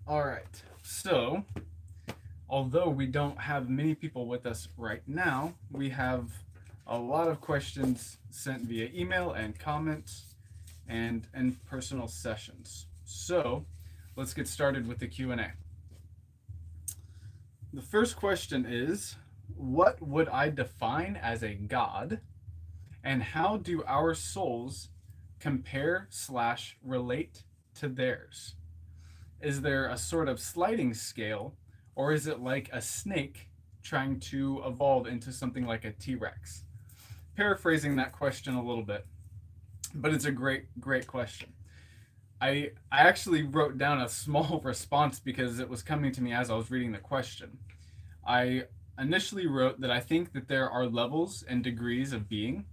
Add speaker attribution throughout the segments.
Speaker 1: All right. So, although we don't have many people with us right now, we have a lot of questions sent via email and comments and in personal sessions. So, let's get started with the Q&A. The first question is, what would I define as a god, and how do our souls compare slash relate to theirs? Is there a sort of sliding scale, or is it like a snake trying to evolve into something like a T-Rex? Paraphrasing that question a little bit, but it's a great question. I actually wrote down a small response because it was coming to me as I was reading the question. I initially wrote that I think that there are levels and degrees of being,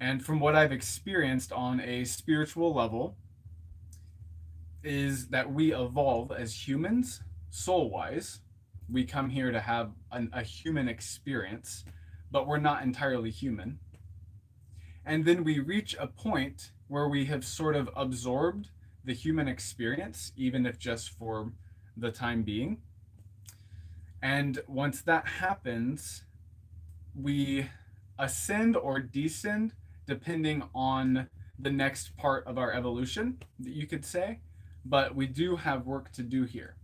Speaker 1: and from what I've experienced on a spiritual level, is that we evolve as humans, soul wise. We come here to have a human experience, but we're not entirely human. And then we reach a point where we have sort of absorbed the human experience, even if just for the time being. And once that happens, we ascend or descend depending on the next part of our evolution, you could say. But we do have work to do here.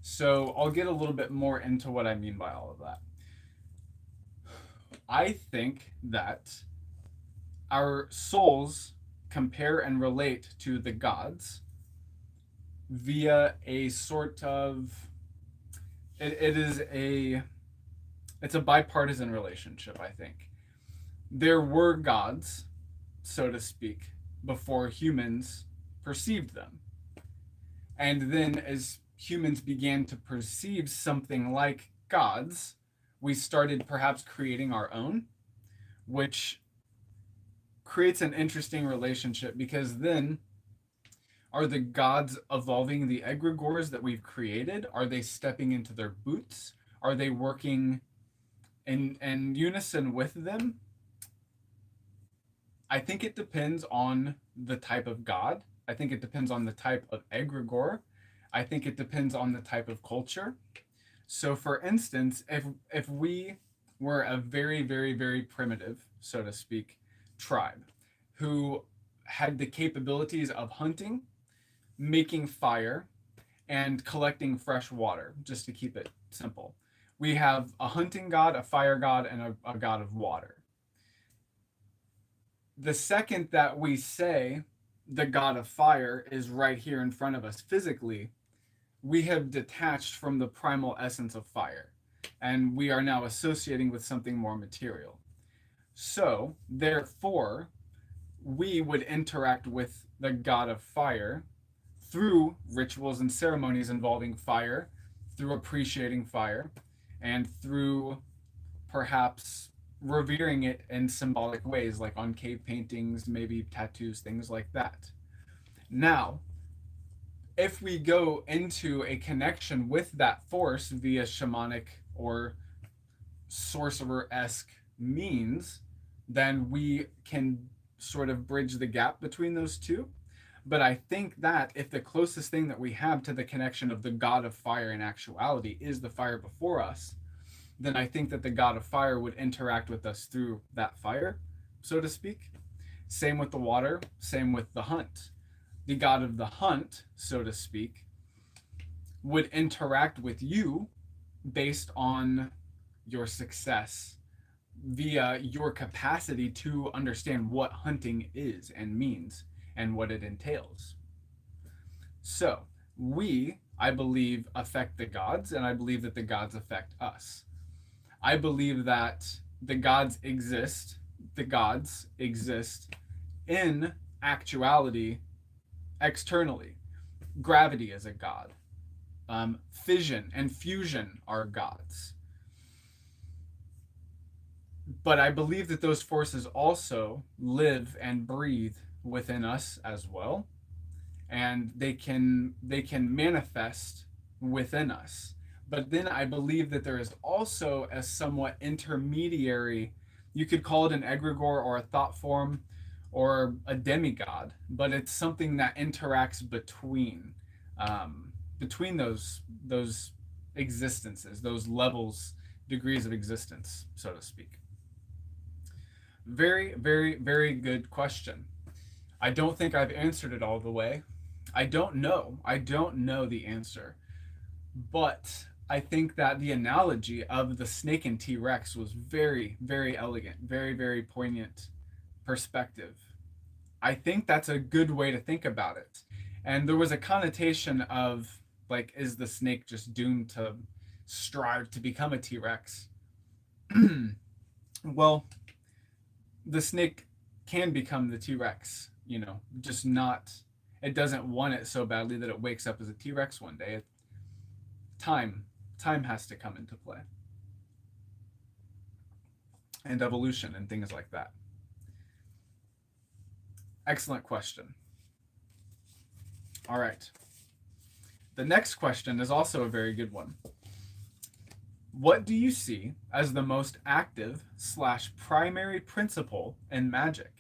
Speaker 1: So I'll get a little bit more into what I mean by all of that. I think that our souls compare and relate to the gods via a sort of it is a it's a bipartisan relationship, I think. There were gods, so to speak, before humans perceived them. And then as humans began to perceive something like gods, we started perhaps creating our own, which creates an interesting relationship because then are the gods evolving the egregores that we've created? Are they stepping into their boots? Are they working in unison with them? I think it depends on the type of god. I think it depends on the type of egregore. I think it depends on the type of culture. So, for instance, if we were a very primitive, so to speak, tribe who had the capabilities of hunting, making fire, and collecting fresh water, just to keep it simple. We have a hunting god, a fire god, and a god of water. The second that we say the god of fire is right here in front of us physically, we have detached from the primal essence of fire, and we are now associating with something more material. So, therefore, we would interact with the god of fire through rituals and ceremonies involving fire, through appreciating fire, and through perhaps revering it in symbolic ways, like on cave paintings, maybe tattoos, things like that. Now, if we go into a connection with that force via shamanic or sorcerer esque means, then we can sort of bridge the gap between those two. But I think that if the closest thing that we have to the connection of the god of fire in actuality is the fire before us, then I think that the god of fire would interact with us through that fire, so to speak. Same with the water, same with the hunt. The god of the hunt, so to speak, would interact with you based on your success via your capacity to understand what hunting is and means and what it entails. So, we, I believe, affect the gods, and I believe that the gods affect us. I believe that the gods exist in actuality externally. Gravity is a god. Fission and fusion are gods. But I believe that those forces also live and breathe within us as well, and they can manifest within us. But then I believe that there is also a somewhat intermediary, you could call it an egregore or a thought form or a demigod, but it's something that interacts between. between those existences, those levels, degrees of existence, so to speak. Very, very, very good question. I don't think I've answered it all the way. I don't know. I don't know the answer. But I think that the analogy of the snake and T Rex was very, very elegant, very, very poignant perspective. I think that's a good way to think about it. And there was a connotation of, like, is the snake just doomed to strive to become a T Rex? Well, the snake can become the T Rex, just not, it doesn't want it so badly that it wakes up as a T Rex one day. Time, time has to come into play, and evolution and things like that. Excellent question. All right. The next question is also a very good one. What do you see as the most active / primary principle in magic?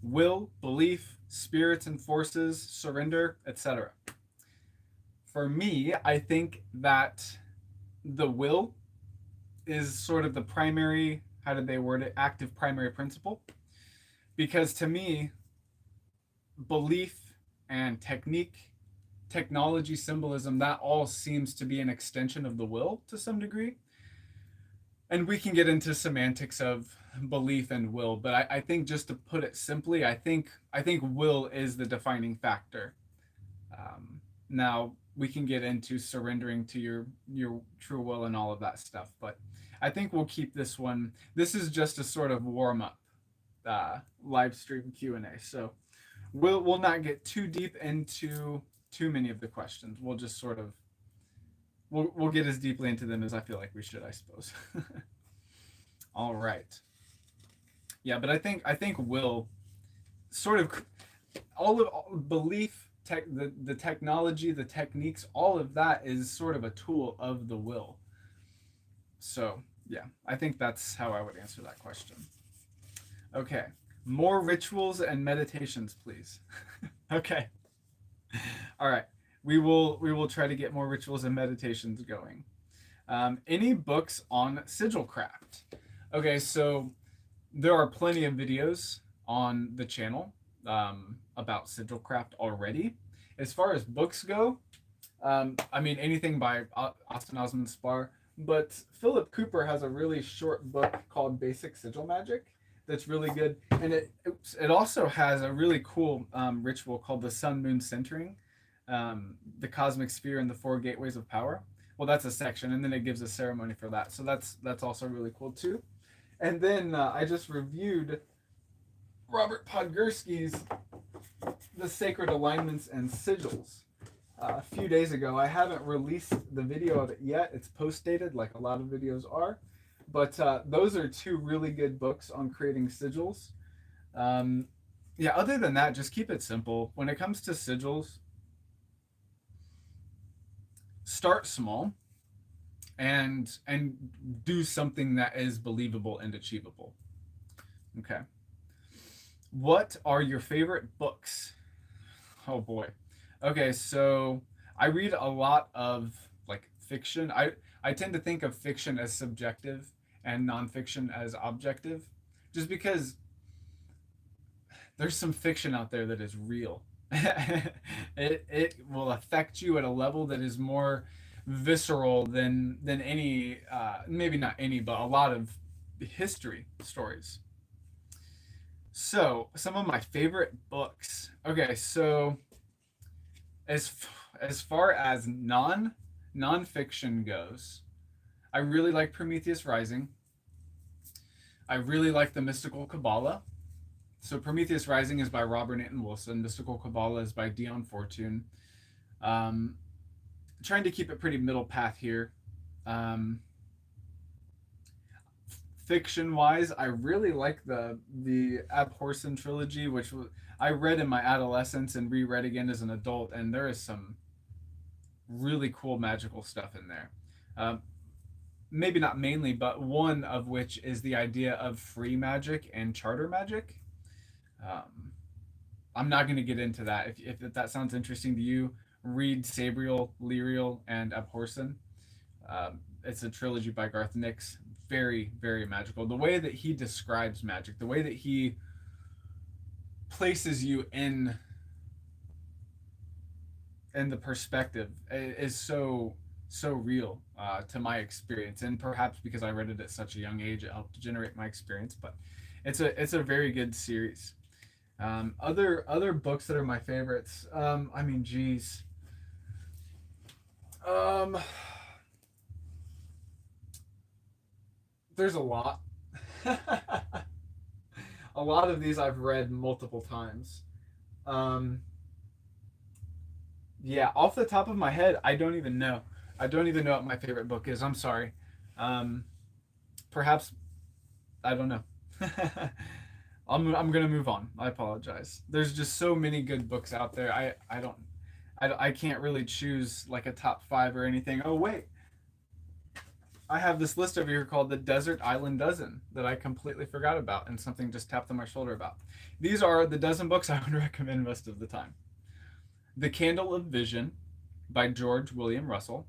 Speaker 1: Will, belief, spirits and forces, surrender, etc. For me, I think that the will is sort of the primary, how did they word it, active primary principle. Because to me, belief and technique, technology, symbolism, that all seems to be an extension of the will to some degree. And we can get into semantics of belief and will, but I think, just to put it simply, I think will is the defining factor. Now we can get into surrendering to your true will and all of that stuff, but I think we'll keep this one. This is just a sort of warm up live stream Q&A, so we'll not get too deep into too many of the questions. We'll just sort of we'll get as deeply into them as I feel like we should, I suppose. All right. Yeah, but I think will sort of all belief, the technology, the techniques, all of that is sort of a tool of the will. So yeah, I think that's how I would answer that question. Okay, more rituals and meditations, please. Okay. All right. We will try to get more rituals and meditations going. Any books on sigil craft? Okay, so there are plenty of videos on the channel about sigil craft already. As far as books go, I mean, anything by Austin Osman Spar, but Philip Cooper has a really short book called Basic Sigil Magic that's really good, and it also has a really cool ritual called the Sun Moon Centering, the Cosmic Sphere and the Four Gateways of Power. Well, that's a section, and then it gives a ceremony for that. So that's also really cool too. And then I just reviewed Robert Podgorski's The Sacred Alignments and Sigils a few days ago. I haven't released the video of it yet. It's post dated, like a lot of videos are. But those are two really good books on creating sigils. Yeah, other than that, just keep it simple. When it comes to sigils, start small and do something that is believable and achievable. Okay. What are your favorite books? Oh boy. Okay, so I read a lot of, like, fiction. I tend to think of fiction as subjective and nonfiction as objective, just because there's some fiction out there that is real. It will affect you at a level that is more visceral than any, maybe not any, but a lot of history stories. So some of my favorite books. Okay, so as as far as nonfiction goes, I really like Prometheus Rising. I really like the Mystical Kabbalah. So Prometheus Rising is by Robert Anton Wilson. Mystical Kabbalah is by Dion Fortune. Um, Trying to keep it pretty middle path here. Um, Fiction wise, I really like the Abhorsen trilogy, which I read in my adolescence and reread again as an adult, and there is some really cool magical stuff in there. Um, Maybe not mainly, but one of which is the idea of free magic and charter magic. Um, I'm not going to get into that. If that sounds interesting to you, read Sabriel, Lyriel, and Abhorsen. It's a trilogy by Garth Nix. Very, very magical. The way that he describes magic, the way that he places you in the perspective is so real to my experience, and perhaps because I read it at such a young age, it helped generate my experience. But it's a very good series. Other books that are my favorites. I mean, geez. Um, there's a lot. A lot of these I've read multiple times. Um, yeah, off the top of my head, I don't even know. I don't even know what my favorite book is. I'm sorry. Um, Perhaps I don't know. I'm gonna move on. I apologize. There's just so many good books out there. I can't really choose like a top five or anything. Oh wait, I have this list over here called the Desert Island Dozen that I completely forgot about, and something just tapped on my shoulder about. These are the dozen books I would recommend most of the time. The Candle of Vision by George William Russell.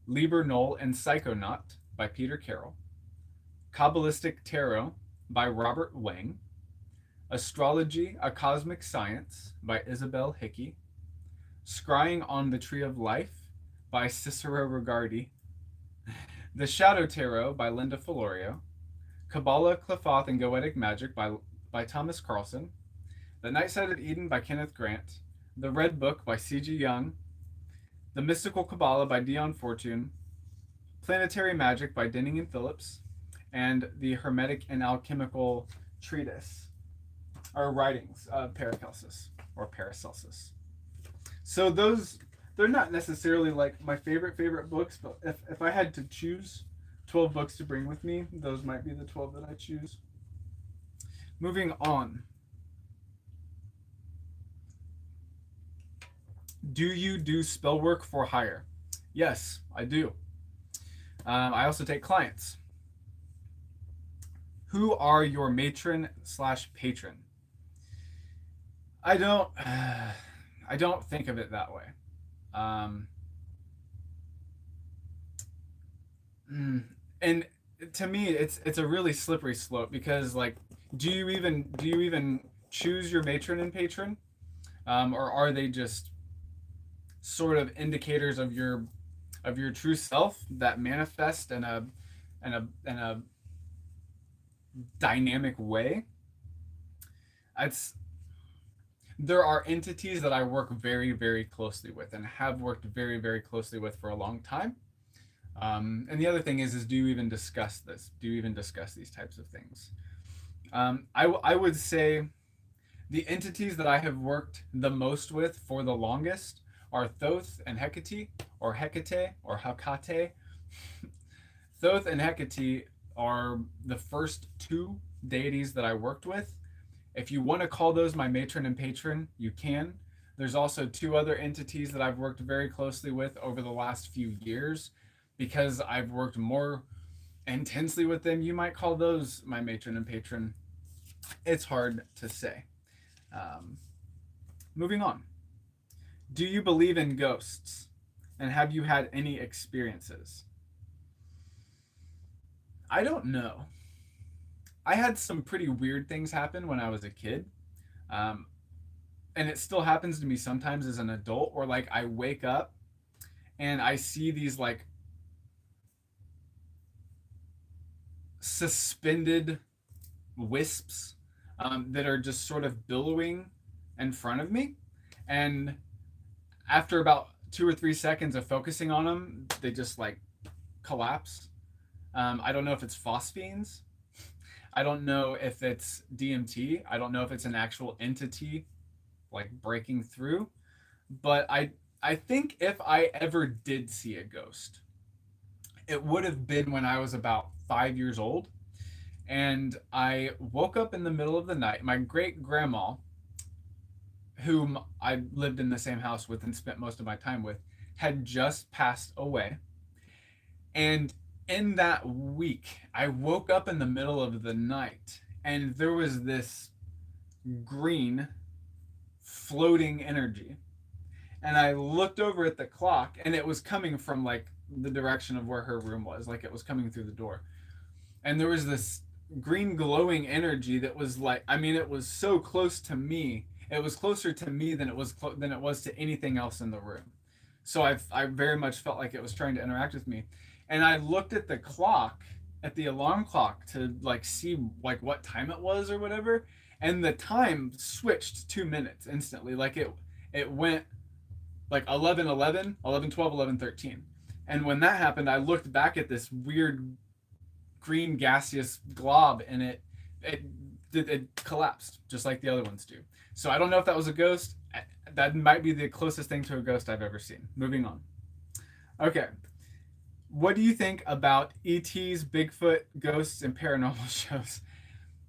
Speaker 1: Liber Null and Psychonaut by Peter Carroll. Kabbalistic Tarot by Robert Wang. Astrology, A Cosmic Science by Isabel Hickey. Scrying on the Tree of Life by Cicero Regardi. The Shadow Tarot by Linda Filorio. Kabbalah, Qliphoth, and Goetic Magic by Thomas Carlson. The Night Side of Eden by Kenneth Grant. The Red Book by C.G. Young. The Mystical Kabbalah by Dion Fortune. Planetary Magic by Denning and Phillips. And the Hermetic and Alchemical Treatise, or writings of Paracelsus or Paracelsus. So those, they're not necessarily like my favorite books, but if I had to choose 12 books to bring with me, those might be the 12 that I choose. Moving on. Do you do spell work for hire? Yes, I do. I also take clients. Who are your matron slash patron? I don't. I don't think of it that way. Um, and to me, it's a really slippery slope because like, do you even choose your matron and patron, or are they just sort of indicators of your true self that manifest in a dynamic way? It's There are entities that I work very, very closely with and have worked very, very closely with for a long time. And the other thing is do you even discuss this? Do you even discuss these types of things? I would say the entities that I have worked the most with for the longest are Thoth and Hecate, or Hecate, or Hecate. Thoth and Hecate are the first two deities that I worked with. If you want to call those my matron and patron, you can. There's also two other entities that I've worked very closely with over the last few years. Because I've worked more intensely with them, you might call those my matron and patron. It's hard to say. Um, Moving on. Do you believe in ghosts? And have you had any experiences? I don't know. I had some pretty weird things happen when I was a kid. Um, and it still happens to me sometimes as an adult, or like I wake up and I see these like suspended wisps that are just sort of billowing in front of me. And after about 2 or 3 seconds of focusing on them, they just like collapse. I don't know if it's phosphenes. I don't know if it's DMT. I don't know if it's an actual entity like breaking through. But I think if I ever did see a ghost, it would have been when I was about 5 years old. And I woke up in the middle of the night. My great grandma, whom I lived in the same house with and spent most of my time with, had just passed away. And in that week, I woke up in the middle of the night and there was this green floating energy. And I looked over at the clock, and it was coming from like the direction of where her room was, like it was coming through the door. And there was this green glowing energy that was like, I mean, it was so close to me. It was closer to me than than it was to anything else in the room. So I very much felt like it was trying to interact with me. And I looked at the clock, at the alarm clock, to like see like what time it was or whatever, and the time switched 2 minutes instantly. Like it went like 11, 11, 11, 12, 11, 13. And when that happened, I looked back at this weird green gaseous glob, and it collapsed just like the other ones do. So I don't know if that was a ghost. That might be the closest thing to a ghost I've ever seen. Moving on. Okay. What do you think about ETs, Bigfoot, ghosts, and paranormal shows?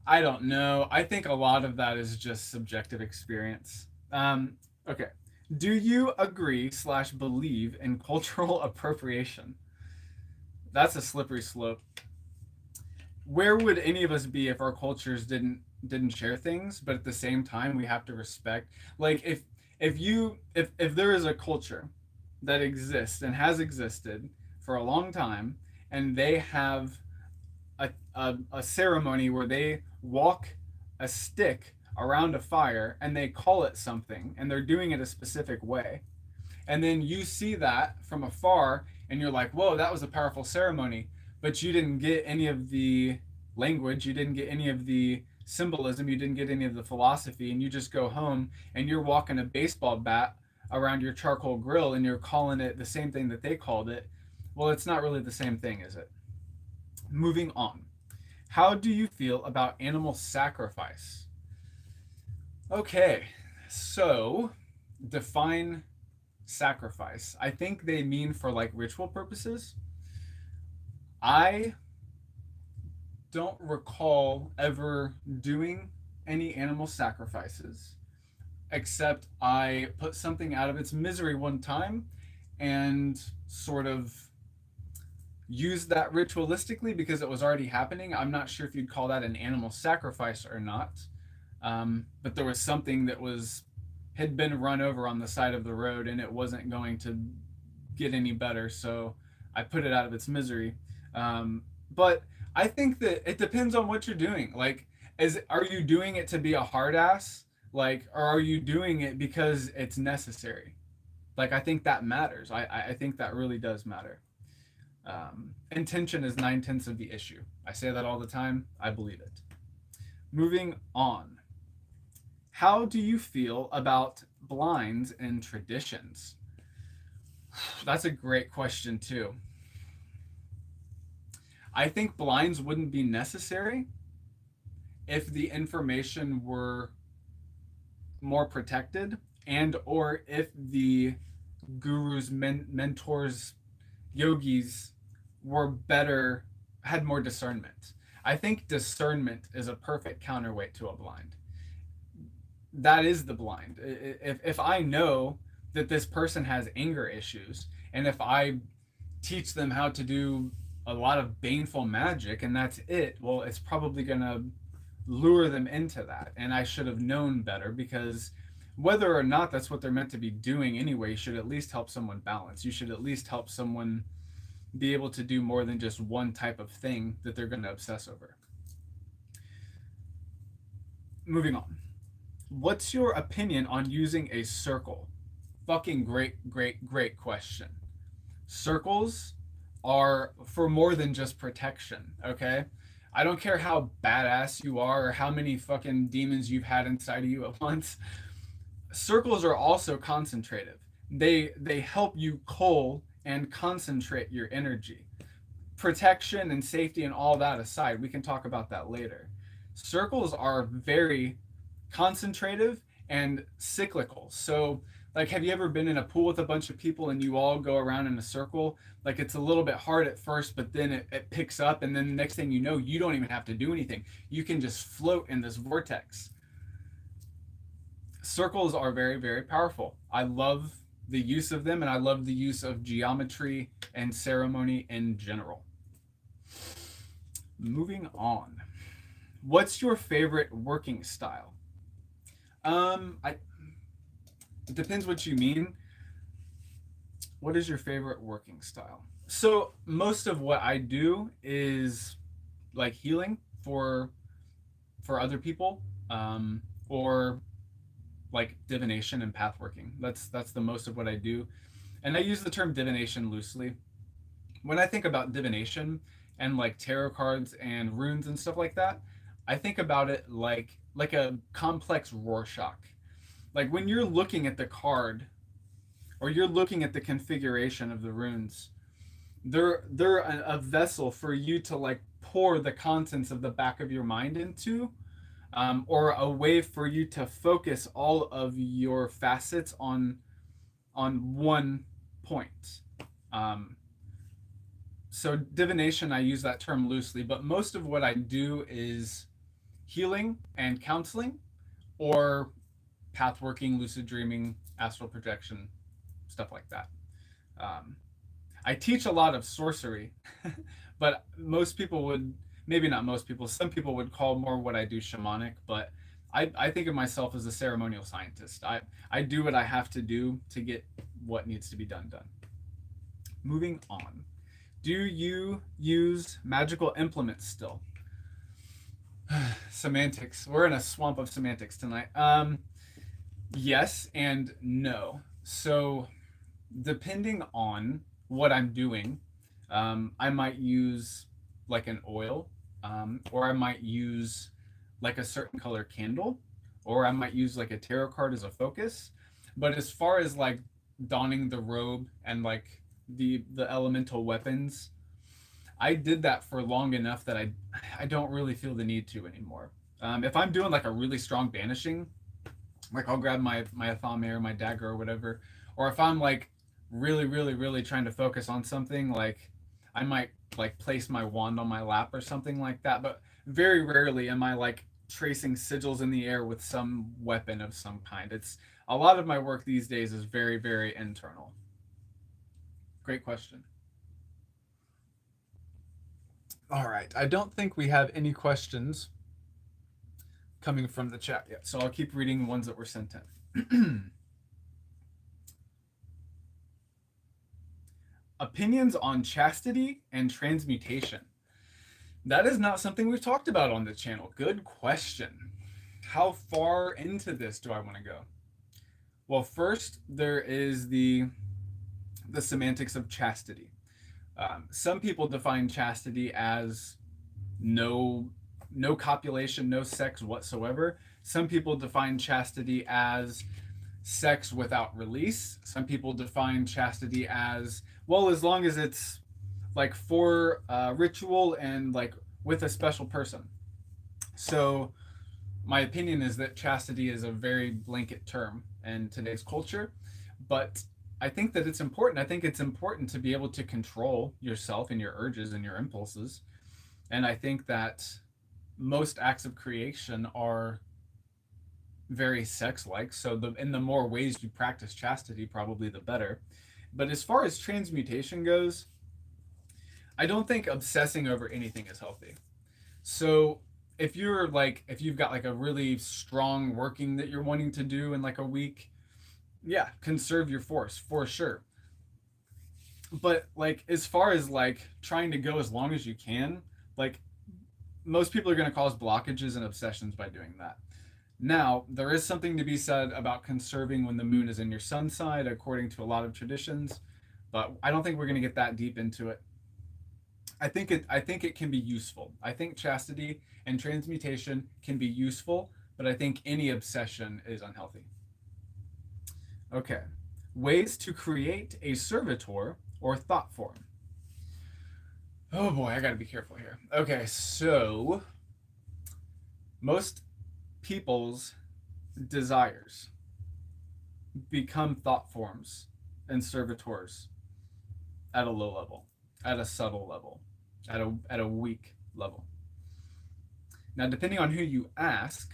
Speaker 1: I don't know. I think a lot of that is just subjective experience. Okay. Do you agree slash believe in cultural appropriation? That's a slippery slope. Where would any of us be if our cultures didn't share things, but at the same time we have to respect, like if there is a culture that exists and has existed for a long time, and they have a ceremony where they walk a stick around a fire and they call it something, and they're doing it a specific way, and then you see that from afar and you're like, whoa, that was a powerful ceremony, but you didn't get any of the language, you didn't get any of the symbolism, you didn't get any of the philosophy, and you just go home and you're walking a baseball bat around your charcoal grill and you're calling it the same thing that they called it. Well, it's not really the same thing, is it? Moving on. How do you feel about animal sacrifice? Okay, so define sacrifice. I think they mean for like ritual purposes. I don't recall ever doing any animal sacrifices, except I put something out of its misery one time and sort of used that ritualistically because it was already happening. I'm not sure if you'd call that an animal sacrifice or not, but there was something that had been run over on the side of the road, and it wasn't going to get any better, so I put it out of its misery. But I think that it depends on what you're doing. Like, are you doing it to be a hard ass? Like, or are you doing it because it's necessary? Like, I think that matters. I think that really does matter. Intention is 9/10 of the issue. I say that all the time. I believe it. Moving on. How do you feel about blinds and traditions? That's a great question, too. I think blinds wouldn't be necessary if the information were more protected, and or if the gurus, mentors, yogis had more discernment. I think discernment is a perfect counterweight to a blind. That is the blind. If I know that this person has anger issues, and if I teach them how to do a lot of baneful magic and that's it, well, it's probably going to lure them into that. And I should have known better, because whether or not that's what they're meant to be doing anyway, you should at least help someone balance. You should at least help someone be able to do more than just one type of thing that they're going to obsess over. Moving on. What's your opinion on using a circle? Fucking great question. Circles are for more than just protection, okay? I don't care how badass you are or how many fucking demons you've had inside of you at once. Circles are also concentrative. They help you cull and concentrate your energy. Protection and safety and all that aside, we can talk about that later. Circles are very concentrative and cyclical. So, like, have you ever been in a pool with a bunch of people and you all go around in a circle? Like, it's a little bit hard at first, but then it picks up, and then the next thing you know, you don't even have to do anything. You can just float in this vortex. Circles are very powerful. I love the use of them, and I love the use of geometry and ceremony in general. Moving on. What's your favorite working style? It depends what you mean. What is your favorite working style? So most of what I do is like healing for other people, or like divination and path working. That's the most of what I do, and I use the term divination loosely. When I think about divination and like tarot cards and runes and stuff like that, I think about it like a complex Rorschach. Like when you're looking at the card or you're looking at the configuration of the runes, they're a vessel for you to like pour the contents of the back of your mind into, or a way for you to focus all of your facets on one point. Um, so divination, I use that term loosely, but most of what I do is healing and counseling, or path working, lucid dreaming, astral projection, stuff like that. Um, I teach a lot of sorcery, but most people would, maybe not most people, some people would call more what I do shamanic, but I think of myself as a ceremonial scientist. I do what I have to do to get what needs to be done. Moving on. Do you use magical implements still? Semantics. We're in a swamp of semantics tonight. Yes and no. So depending on what I'm doing, I might use like an oil, or I might use like a certain color candle, or I might use like a tarot card as a focus. But as far as like donning the robe and like the elemental weapons, I did that for long enough that I don't really feel the need to anymore. If I'm doing like a really strong banishing, like I'll grab my athame or my dagger or whatever, or if I'm like really trying to focus on something, like I might like place my wand on my lap or something like that. But very rarely am I like tracing sigils in the air with some weapon of some kind. It's a lot of my work these days is very internal. Great question. All right, I don't think we have any questions coming from the chat yet, so I'll keep reading the ones that were sent in. Opinions on chastity and transmutation. That is not something we've talked about on the channel. Good question. How far into this do I want to go? Well, first there is the semantics of chastity. Some people define chastity as no copulation, no sex whatsoever. Some people define chastity as sex without release. Some people define chastity as, well, as long as it's like for ritual and like with a special person. So my opinion is that chastity is a very blanket term in today's culture, but I think that it's important. I think it's important to be able to control yourself and your urges and your impulses. And I think that most acts of creation are very sex-like. So the more ways you practice chastity, probably the better. But as far as transmutation goes, I don't think obsessing over anything is healthy. So if you've got like a really strong working that you're wanting to do in like a week, yeah, conserve your force for sure. But like as far as like trying to go as long as you can, like most people are going to cause blockages and obsessions by doing that. Now, there is something to be said about conserving when the moon is in your sun side, according to a lot of traditions, but I don't think we're going to get that deep into it. I think it can be useful. I think chastity and transmutation can be useful, but I think any obsession is unhealthy. Okay. Ways to create a servitor or thought form. Oh boy, I got to be careful here. Okay, so most people's desires become thought forms and servitors at a low level, at a subtle level, at a weak level. Now, depending on who you ask,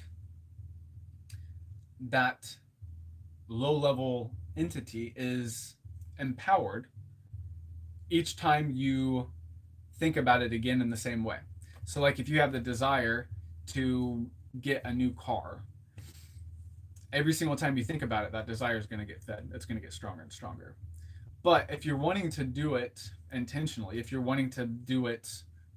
Speaker 1: that low level entity is empowered each time you think about it again in the same way. So, like if you have the desire to get a new car, every single time you think about it, that desire is going to get fed. It's going to get stronger and stronger. But if you're wanting to do it intentionally, if you're wanting to do it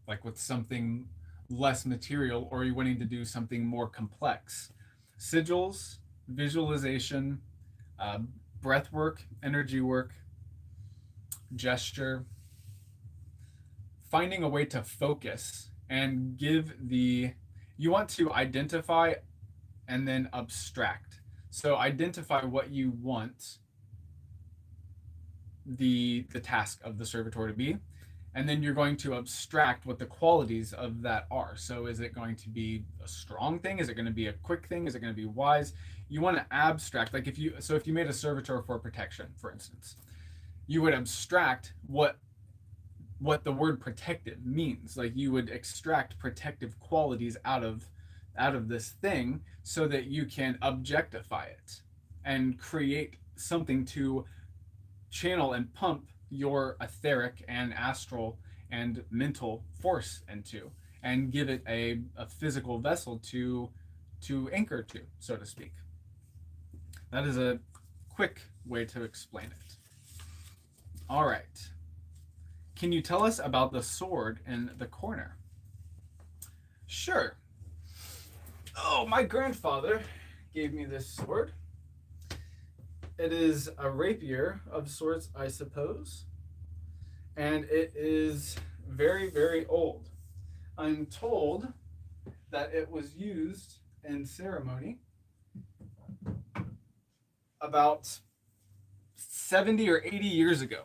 Speaker 1: like with something less material, or you're wanting to do something more complex, sigils, visualization, uh, breath work, energy work, gesture, finding a way to focus and give the, you want to identify and then abstract. So identify what you want the task of the servitor to be, and then you're going to abstract what the qualities of that are. So is it going to be a strong thing? Is it going to be a quick thing? Is it going to be wise? You want to abstract, like if you made a servitor for protection, for instance, you would abstract what the word protective means. Like you would extract protective qualities out of this thing so that you can objectify it and create something to channel and pump your etheric and astral and mental force into, and give it a physical vessel to anchor to, so to speak. That is a quick way to explain it. All right. Can you tell us about the sword in the corner? Sure. Oh, my grandfather gave me this sword. It is a rapier of sorts, I suppose. And it is very, very old. I'm told that it was used in ceremony about 70 or 80 years ago.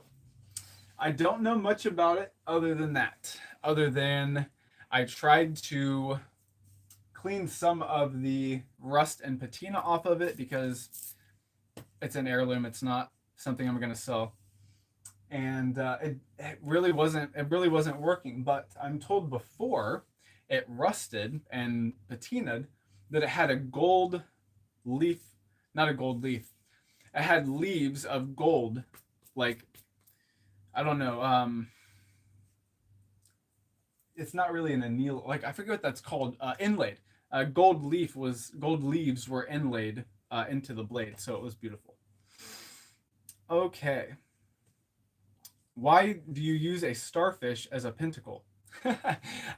Speaker 1: I don't know much about it other than that. Other than I tried to clean some of the rust and patina off of it because it's an heirloom. It's not something I'm going to sell. And it really wasn't working. But I'm told before it rusted and patinaed that it had a gold leaf, not a gold leaf. It had leaves of gold, like, I don't know. It's not really an anneal. Like I forget what that's called. Inlaid. Gold leaves were inlaid into the blade, so it was beautiful. Okay. Why do you use a starfish as a pentacle?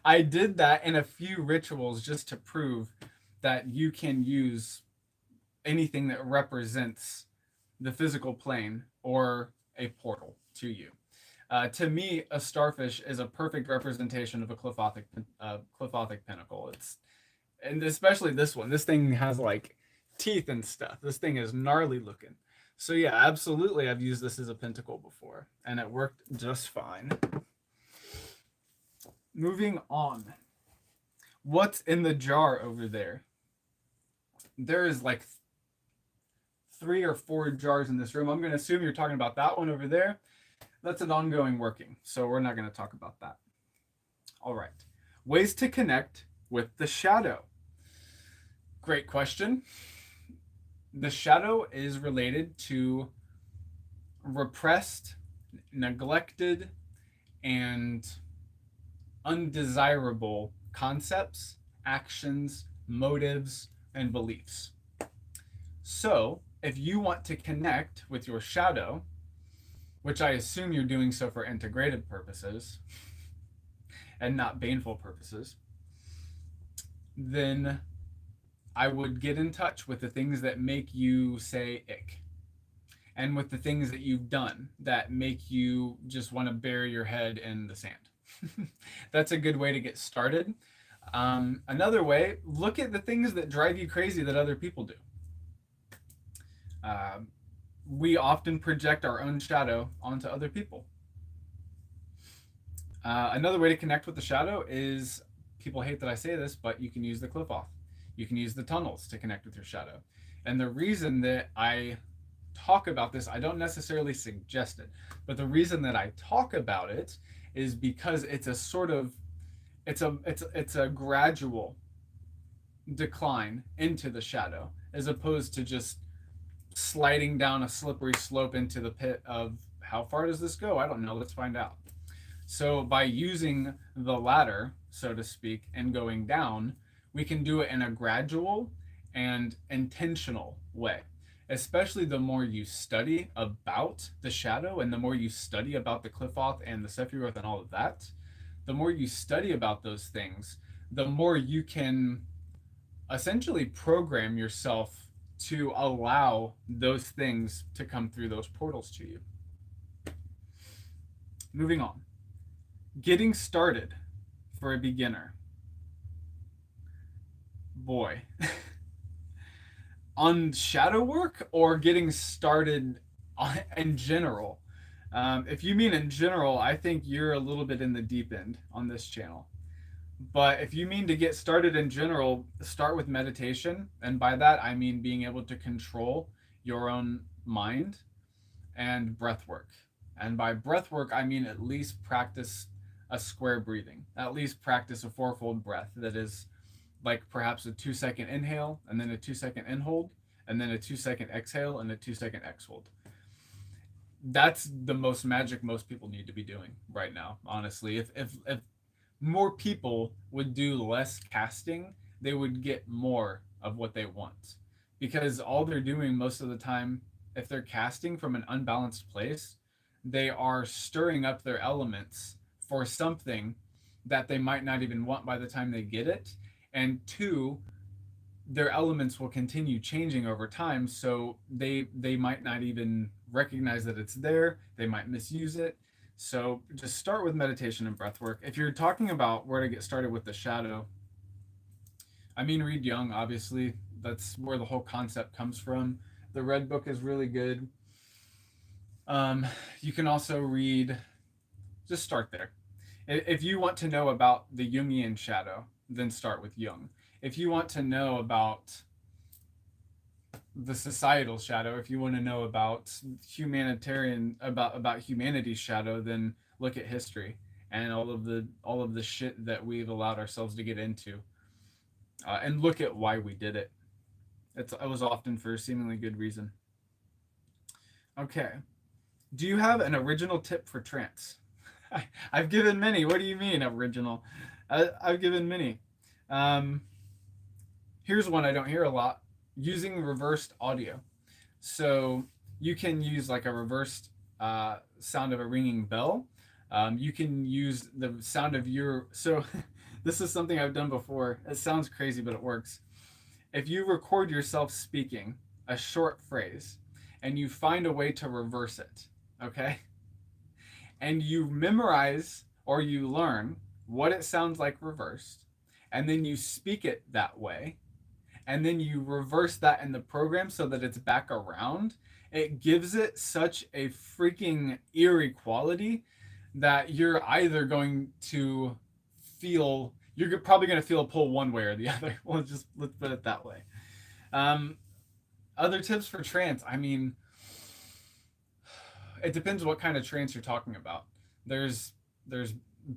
Speaker 1: I did that in a few rituals just to prove that you can use anything that represents the physical plane or a portal to you. To me, a starfish is a perfect representation of a cliffothic pinnacle. And especially this one. This thing has like teeth and stuff. This thing is gnarly looking. So yeah, absolutely, I've used this as a pentacle before, and it worked just fine. Moving on. What's in the jar over there? There is like 3 or 4 jars in this room. I'm going to assume you're talking about that one over there. That's an ongoing working, so we're not going to talk about that. All right. Ways to connect with the shadow. Great question. The shadow is related to repressed, neglected, and undesirable concepts, actions, motives, and beliefs. So, if you want to connect with your shadow, which I assume you're doing so for integrative purposes and not baneful purposes, then I would get in touch with the things that make you say ick, and with the things that you've done that make you just want to bury your head in the sand. That's a good way to get started. Another way, look at the things that drive you crazy that other people do. We often project our own shadow onto other people. Another way to connect with the shadow is, people hate that I say this, but you can use the cliff off. You can use the tunnels to connect with your shadow. And the reason that I talk about this, I don't necessarily suggest it, but the reason that I talk about it is because it's a sort of, it's a gradual decline into the shadow, as opposed to just sliding down a slippery slope into the pit of, how far does this go? I don't know. Let's find out. So by using the ladder, so to speak, and going down, we can do it in a gradual and intentional way. especially the more you study about the shadow and the more you study about the Qliphoth and the Sephiroth and all of that, the more you study about those things, the more you can essentially program yourself to allow those things to come through those portals to you. Moving on. Getting started for a beginner. Boy. On shadow work or getting started in general? If you mean in general, I think you're a little bit in the deep end on this channel. But if you mean to get started in general, start with meditation. And by that, I mean being able to control your own mind and breath work. And by breath work, I mean at least practice a square breathing, at least practice a fourfold breath that is like perhaps a 2-second inhale and then a 2-second inhold and then a 2-second exhale and a 2-second exhold. That's the most magic most people need to be doing right now, honestly. If more people would do less casting, they would get more of what they want. Because all they're doing most of the time, if they're casting from an unbalanced place, they are stirring up their elements for something that they might not even want by the time they get it. And two, their elements will continue changing over time, so they might not even recognize that it's there. They might misuse it. So just start with meditation and breath work. If you're talking about where to get started with the shadow, I mean, read Jung, obviously. That's where the whole concept comes from. The Red Book is really good. You can also read, just start there. If you want to know about the Jungian shadow, then start with Jung. If you want to know about the societal shadow, if you want to know about humanitarian about humanity's shadow, then look at history and all of the shit that we've allowed ourselves to get into, and look at why we did it. It was often for a seemingly good reason. Okay, do you have an original tip for trance? I've given many. What do you mean original? I've given many. Here's one I don't hear a lot: using reversed audio. So you can use like a reversed sound of a ringing bell. You can use the sound of your. So this is something I've done before. It sounds crazy, but it works. If you record yourself speaking a short phrase and you find a way to reverse it, okay? And you memorize or you learn what it sounds like reversed, and then you speak it that way, and then you reverse that in the program so that it's back around, it gives it such a freaking eerie quality that you're either going to feel, you're probably going to feel a pull one way or the other. Let's put it that way. Other tips for trance. I mean, it depends what kind of trance you're talking about. There's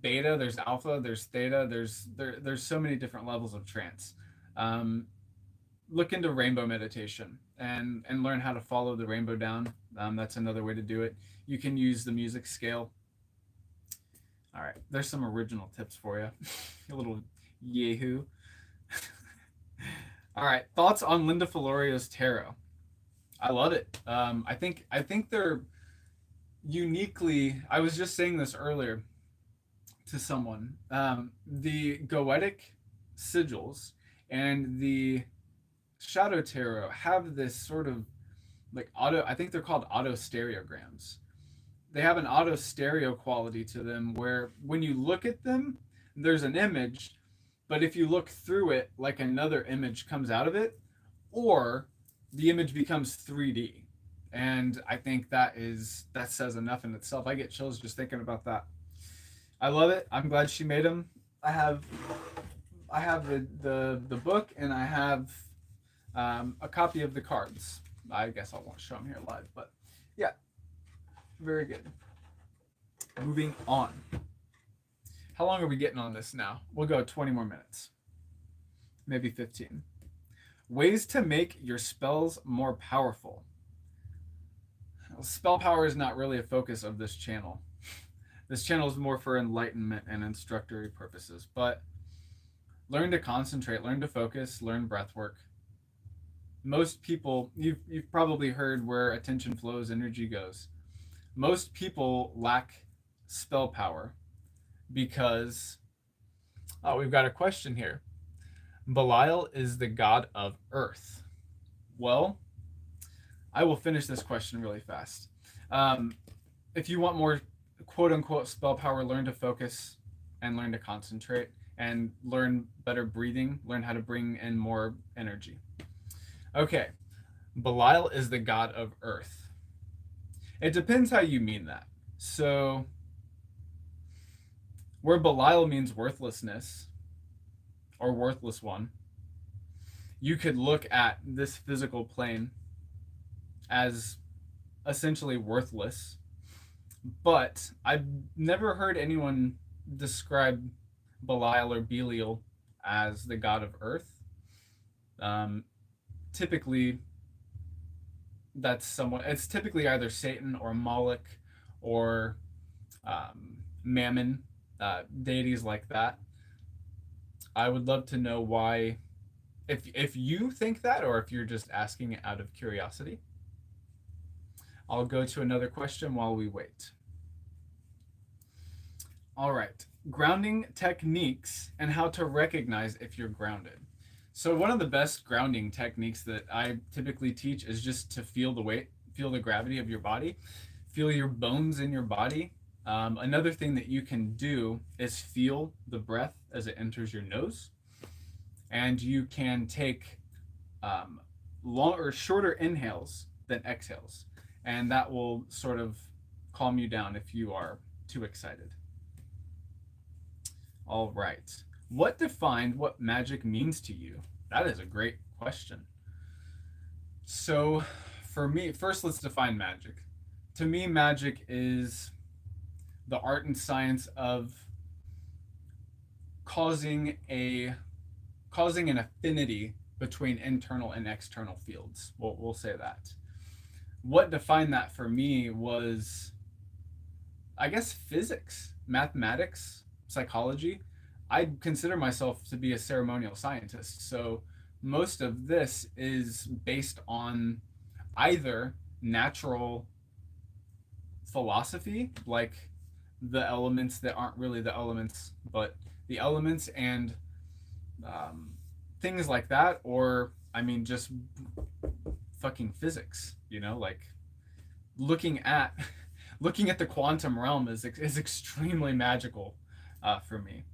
Speaker 1: beta, there's alpha, there's theta, there's so many different levels of trance. Look into rainbow meditation and learn how to follow the rainbow down. That's another way to do it. You can use the music scale. All right, there's some original tips for you. A little yahoo. All right, thoughts on Linda Filorio's tarot? I love it. I think they're uniquely. I was just saying this earlier to someone. The Goetic sigils and the Shadow Tarot have this sort of like auto. I think they're called auto stereograms. They have an auto stereo quality to them where when you look at them, there's an image, but if you look through it, like another image comes out of it, or the image becomes 3D. And I think that says enough in itself. I get chills just thinking about that. I love it. I'm glad she made them. I have the book, and I have a copy of the cards. I guess I won't show them here live, but yeah, very good. Moving on. How long are we getting on this now? We'll go 20 more minutes, maybe 15. Ways to make your spells more powerful. Spell power is not really a focus of this channel. This channel is more for enlightenment and instructory purposes, but learn to concentrate, learn to focus, learn breath work. Most people, you've probably heard where attention flows, energy goes. Most people lack spell power because, oh, we've got a question here. Belial is the god of earth. Well, I will finish this question really fast. Um, if you want more quote unquote spell power, learn to focus and learn to concentrate and learn better breathing, learn how to bring in more energy. Okay, Belial is the god of earth. It depends how you mean that. So, where Belial means worthlessness or worthless one, you could look at this physical plane as essentially worthless. But I've never heard anyone describe Belial or Belial as the god of earth. Um, typically, that's someone. It's typically either Satan or Moloch or Mammon, deities like that. I would love to know why, if you think that, or if you're just asking it out of curiosity. I'll go to another question while we wait. All right, grounding techniques and how to recognize if you're grounded. So one of the best grounding techniques that I typically teach is just to feel the weight, feel the gravity of your body, feel your bones in your body. Another thing that you can do is feel the breath as it enters your nose, and you can take long or shorter inhales than exhales, and that will sort of calm you down if you are too excited. All right. What defined what magic means to you? That is a great question. So, for me, first let's define magic. To me, magic is the art and science of causing a causing an affinity between internal and external fields. We'll say that. What defined that for me was, I guess, physics, mathematics, psychology. I consider myself to be a ceremonial scientist. So most of this is based on either natural philosophy, like the elements that aren't really the elements, but the elements and um, things like that, or I mean, just fucking physics. Like looking at looking at the quantum realm is extremely magical for me.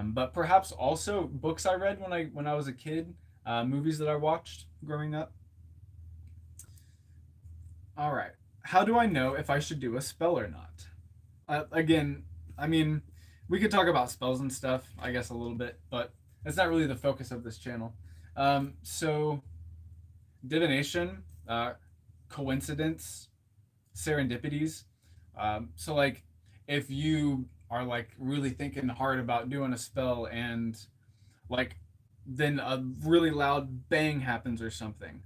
Speaker 1: But perhaps also books I read when I was a kid, movies that I watched growing up. All right, how do I know if I should do a spell or not? Again, I mean, we could talk about spells and stuff, I guess, a little bit, but that's not really the focus of this channel. So divination, coincidence, serendipities. So like, if you are like really thinking hard about doing a spell and like then a really loud bang happens or something,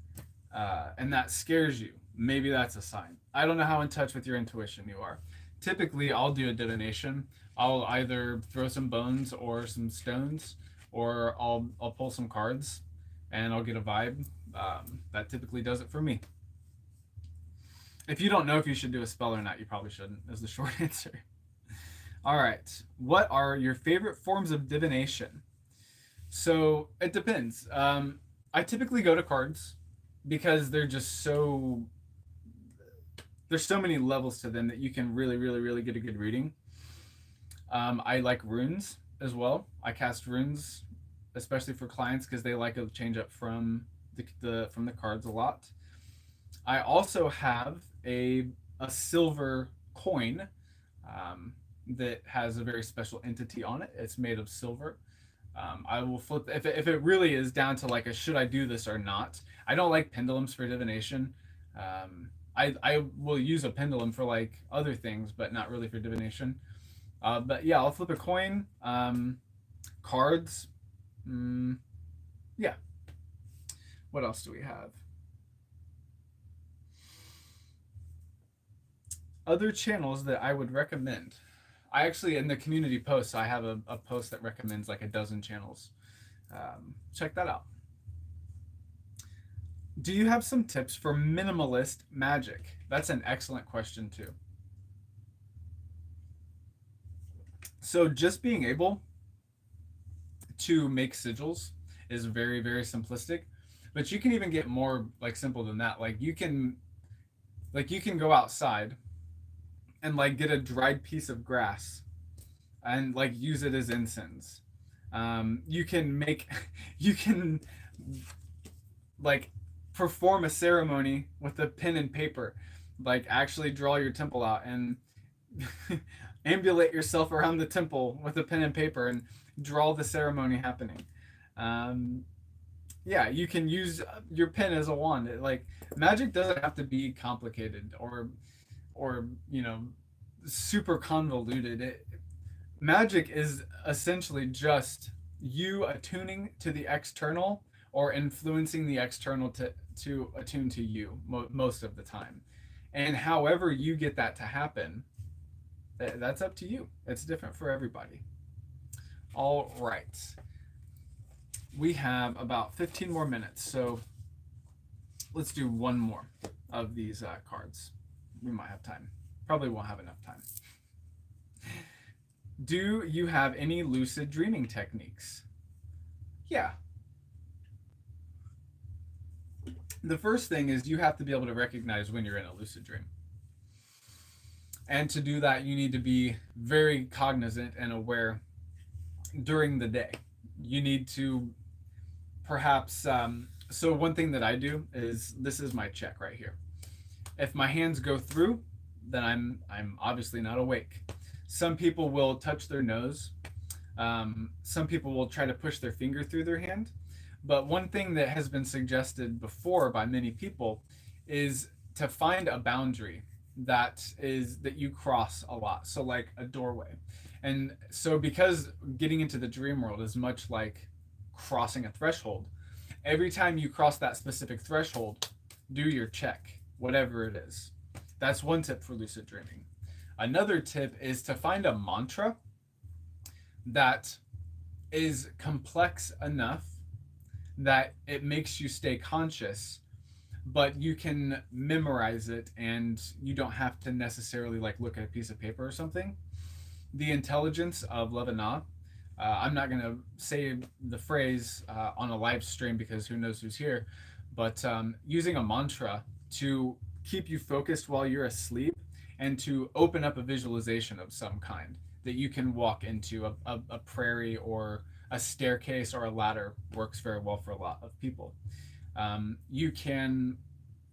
Speaker 1: and that scares you, maybe that's a sign. I don't know how in touch with your intuition you are. Typically, I'll do a divination. I'll either throw some bones or some stones, or I'll pull some cards, and I'll get a vibe. That typically does it for me. If you don't know if you should do a spell or not, you probably shouldn't, is the short answer. All right. What are your favorite forms of divination? So it depends. I typically go to cards because they're just so there's so many levels to them that you can really, really, really get a good reading. I like runes as well. I cast runes, especially for clients because they like to change up from the cards a lot. I also have a silver coin that has a very special entity on it. It's made of silver. I will flip if it really is down to like a should I do this or not. I don't like pendulums for divination. I will use a pendulum for like other things, but not really for divination. But yeah, I'll flip a coin. Cards. Yeah. What else do we have? Other channels that I would recommend. I actually, in the community posts, I have a post that recommends like a dozen channels. Check that out. Do you have some tips for minimalist magic? That's an excellent question too. So just being able to make sigils is very, very simplistic, but you can even get more like simple than that. Like you can go outside and like get a dried piece of grass and like use it as incense. You can make you can like perform a ceremony with a pen and paper, like actually draw your temple out and ambulate yourself around the temple with a pen and paper and draw the ceremony happening. um, yeah, you can use your pen as a wand. Like magic doesn't have to be complicated or super convoluted. Magic is essentially just you attuning to the external or influencing the external to attune to you most of the time. And however you get that to happen, that's up to you. It's different for everybody. All right. We have about 15 more minutes, so let's do one more of these cards. We might have time. Probably won't have enough time. Do you have any lucid dreaming techniques? Yeah. The first thing is you have to be able to recognize when you're in a lucid dream. And to do that, you need to be very cognizant and aware during the day. You need to perhaps, so one thing that I do is this is my check right here. If my hands go through, then I'm obviously not awake. Some people will touch their nose. Some people will try to push their finger through their hand. But one thing that has been suggested before by many people is to find a boundary that you cross a lot. So like a doorway. And so because getting into the dream world is much like crossing a threshold, every time you cross that specific threshold, do your check, whatever it is. That's one tip for lucid dreaming. Another tip is to find a mantra that is complex enough that it makes you stay conscious, but you can memorize it and you don't have to necessarily like look at a piece of paper or something. The intelligence of Lebanon. I'm not going to say the phrase on a live stream because who knows who's here, but using a mantra to keep you focused while you're asleep and to open up a visualization of some kind that you can walk into a prairie or a staircase or a ladder works very well for a lot of people. You can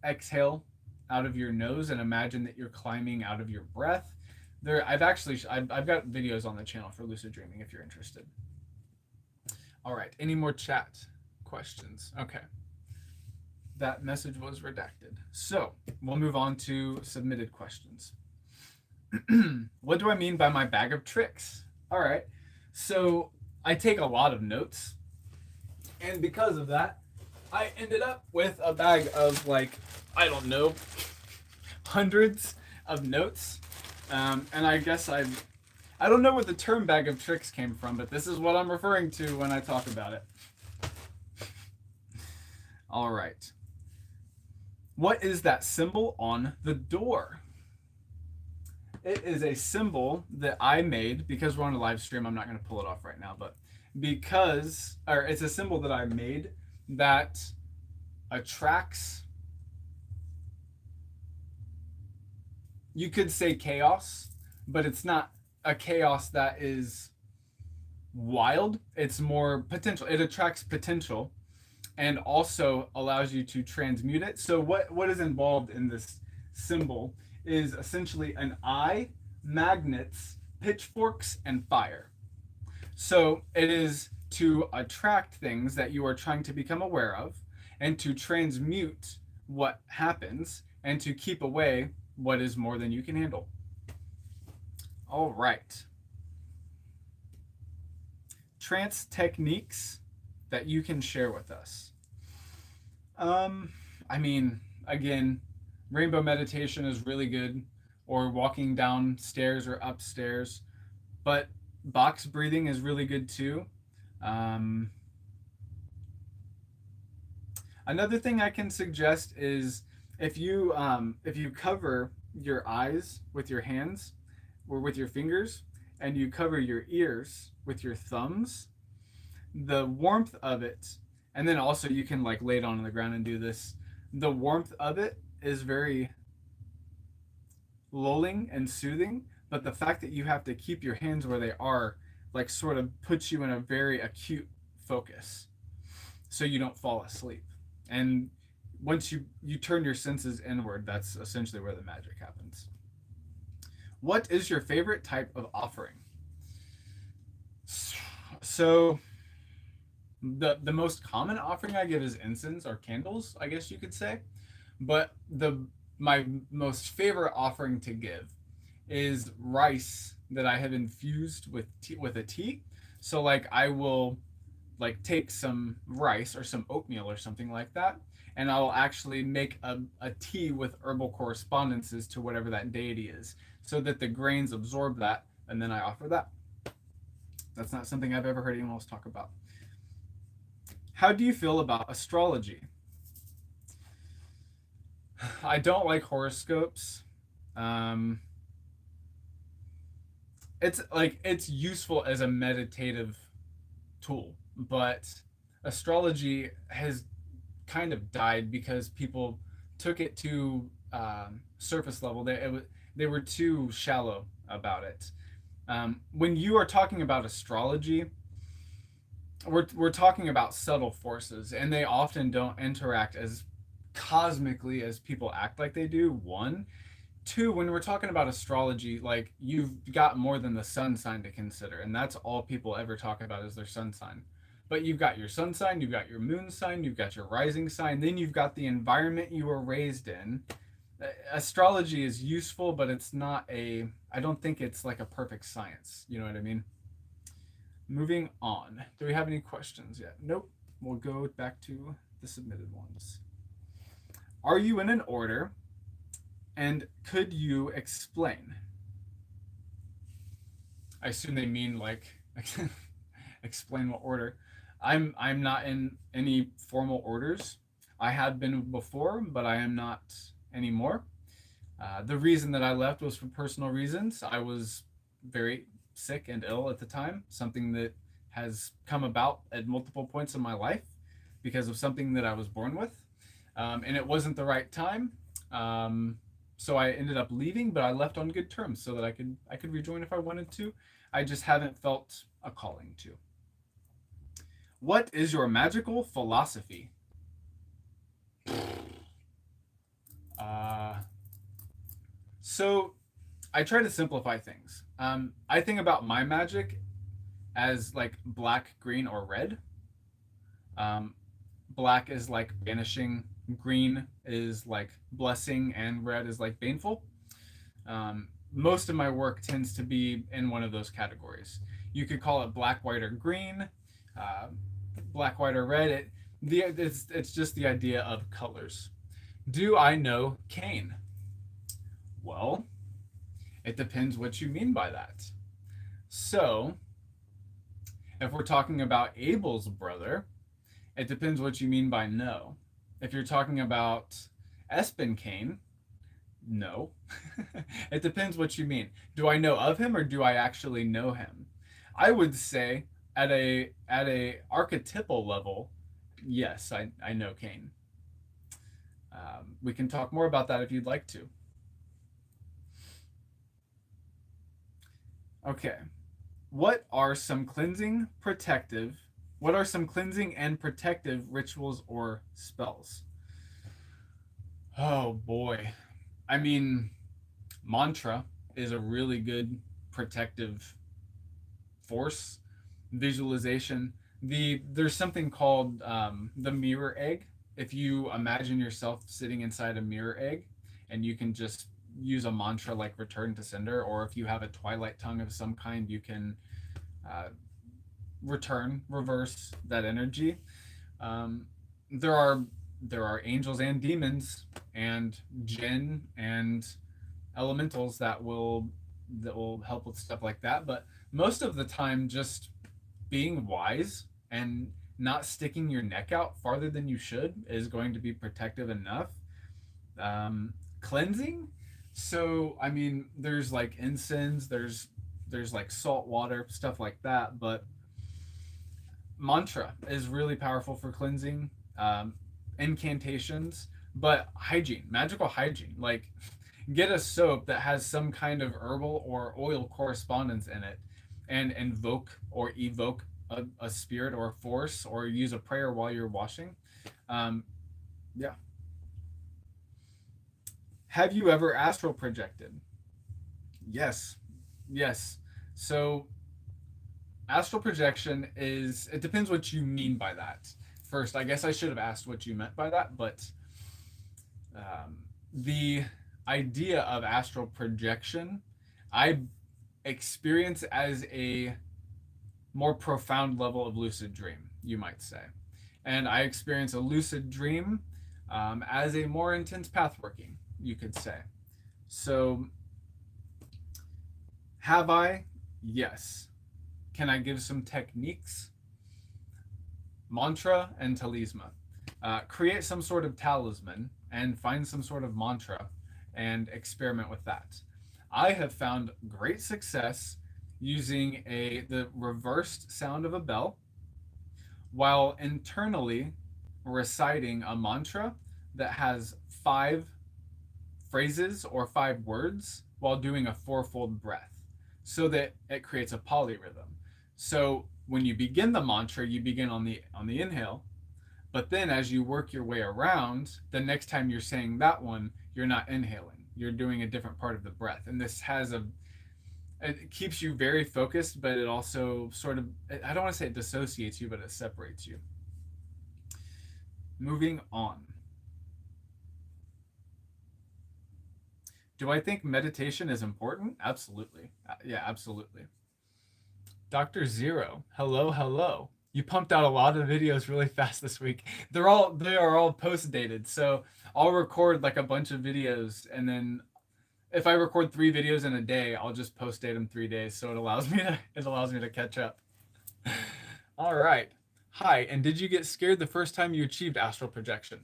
Speaker 1: exhale out of your nose and imagine that you're climbing out of your breath. I've got videos on the channel for lucid dreaming if you're interested. All right, any more chat questions? Okay. That message was redacted. So we'll move on to submitted questions. What do I mean by my bag of tricks? All right. So I take a lot of notes. And because of that, I ended up with a bag of like, I don't know, hundreds of notes. And I guess I don't know where the term bag of tricks came from, but this is what I'm referring to when I talk about it. All right. What is that symbol on the door? It is a symbol that I made because we're on a live stream. I'm not going to pull it off right now, but it's a symbol that I made that attracts, you could say chaos, but it's not a chaos that is wild. It's more potential. It attracts potential and also allows you to transmute it. So what is involved in this symbol is essentially an eye, magnets, pitchforks, and fire. So it is to attract things that you are trying to become aware of and to transmute what happens and to keep away what is more than you can handle. All right. Trance techniques that you can share with us. I mean, again, rainbow meditation is really good, or walking downstairs or upstairs, but box breathing is really good too. Another thing I can suggest is if you cover your eyes with your hands or with your fingers, and you cover your ears with your thumbs, the warmth of it, and then also you can like lay it on the ground and do this. The warmth of it is very lulling and soothing, but the fact that you have to keep your hands where they are, like, sort of puts you in a very acute focus, so you don't fall asleep. And once you turn your senses inward, that's essentially where the magic happens. What is your favorite type of offering? So the most common offering I give is incense or candles, I guess you could say. But the my most favorite offering to give is rice that I have infused with with a tea. So like I will like take some rice or some oatmeal or something like that, and I'll actually make a tea with herbal correspondences to whatever that deity is, so that the grains absorb that, and then I offer that. That's not something I've ever heard anyone else talk about. How do you feel about astrology? I don't like horoscopes. Um, it's like it's useful as a meditative tool, but astrology has kind of died because people took it to surface level. They were too shallow about it. When you are talking about astrology, we're talking about subtle forces, and they often don't interact as cosmically as people act like they do. One, two, when we're talking about astrology, like you've got more than the sun sign to consider, and that's all people ever talk about is their sun sign. But you've got your sun sign, you've got your moon sign, you've got your rising sign, then you've got the environment you were raised in. Astrology is useful, but it's not a, I don't think it's like a perfect science. You know what I mean? Moving on. Do we have any questions yet? Nope. We'll go back to the submitted ones. Are you in an order? And could you explain? I assume they mean like explain what order. I'm not in any formal orders. I had been before, but I am not anymore. The reason that I left was for personal reasons. I was very sick and ill at the time, something that has come about at multiple points in my life because of something that I was born with. And it wasn't the right time. So I ended up leaving, but I left on good terms so that I could rejoin if I wanted to. I just haven't felt a calling to. What is your magical philosophy? Uh, so I try to simplify things. I think about my magic as like black, green, or red. Um, Black is like banishing, green is like blessing, and red is like baneful. Most of my work tends to be in one of those categories. You could call it black, white, or green, uh, black, white, or red. It's just the idea of colors. Do I know Cain? Well, it depends what you mean by that. So, if we're talking about Abel's brother, it depends what you mean by no. If you're talking about Espen Cain, no. It depends what you mean. Do I know of him or do I actually know him? I would say at a archetypal level, yes, I know Cain. We can talk more about that if you'd like to. Okay. What are some cleansing protective what are some cleansing and protective rituals or spells? Oh boy. I mean, mantra is a really good protective force. Visualization. There's something called the mirror egg. If you imagine yourself sitting inside a mirror egg, and you can just use a mantra like return to sender, or if you have a twilight tongue of some kind, you can uh, reverse that energy. Um, there are angels and demons and jinn and elementals that will help with stuff like that. But most of the time, just being wise and not sticking your neck out farther than you should is going to be protective enough. Cleansing. So I mean, there's like incense, there's like salt water, stuff like that, but mantra is really powerful for cleansing. Incantations, but hygiene, magical hygiene. Like, get a soap that has some kind of herbal or oil correspondence in it, and invoke or evoke a spirit or a force, or use a prayer while you're washing. Um, yeah. Have you ever astral projected? Yes. Yes. So astral projection is, it depends what you mean by that. First, I guess I should have asked what you meant by that, but the idea of astral projection, I experience as a more profound level of lucid dream, you might say. And I experience a lucid dream as a more intense path working, you could say. So, have I? Yes. Can I give some techniques? Mantra and talisma. Create some sort of talisman and find some sort of mantra and experiment with that. I have found great success using the reversed sound of a bell while internally reciting a mantra that has 5 phrases or 5 words while doing a fourfold breath so that it creates a polyrhythm. So when you begin the mantra, you begin on the inhale, but then as you work your way around, the next time you're saying that one, you're not inhaling. You're doing a different part of the breath. And this has it keeps you very focused, but it also sort of, I don't want to say it dissociates you, but it separates you. Moving on. Do I think meditation is important? Absolutely. Yeah, absolutely. Dr. Zero, hello, hello. You pumped out a lot of videos really fast this week. They are all post dated. So I'll record like a bunch of videos, and then if I record 3 videos in a day, I'll just post date them 3 days. So it allows me to catch up. All right. Hi, and did you get scared the first time you achieved astral projection?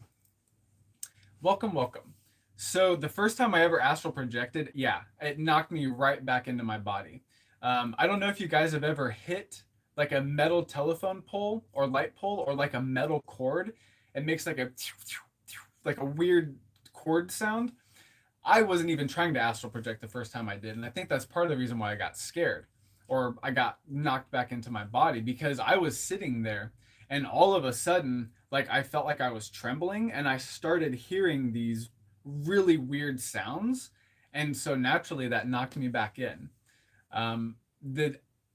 Speaker 1: Welcome, welcome. So the first time I ever astral projected, yeah, it knocked me right back into my body. I don't know if you guys have ever hit like a metal telephone pole or light pole or like a metal cord. It makes like a weird cord sound. I wasn't even trying to astral project the first time I did, and I think that's part of the reason why I got scared or I got knocked back into my body, because I was sitting there and all of a sudden, like, I felt like I was trembling and I started hearing these really weird sounds, and so naturally that knocked me back in.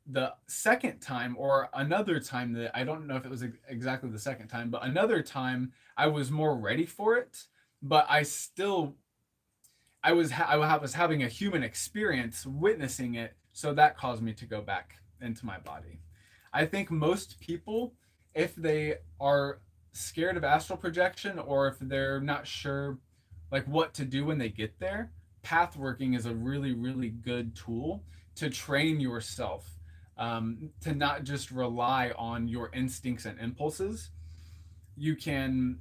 Speaker 1: The second time, or another time, that I don't know if it was exactly the second time, but another time I was more ready for it, but I was having a human experience witnessing it, so that caused me to go back into my body. I think most people, if they are scared of astral projection, or if they're not sure like what to do when they get there, path working is a really, really good tool to train yourself, to not just rely on your instincts and impulses. You can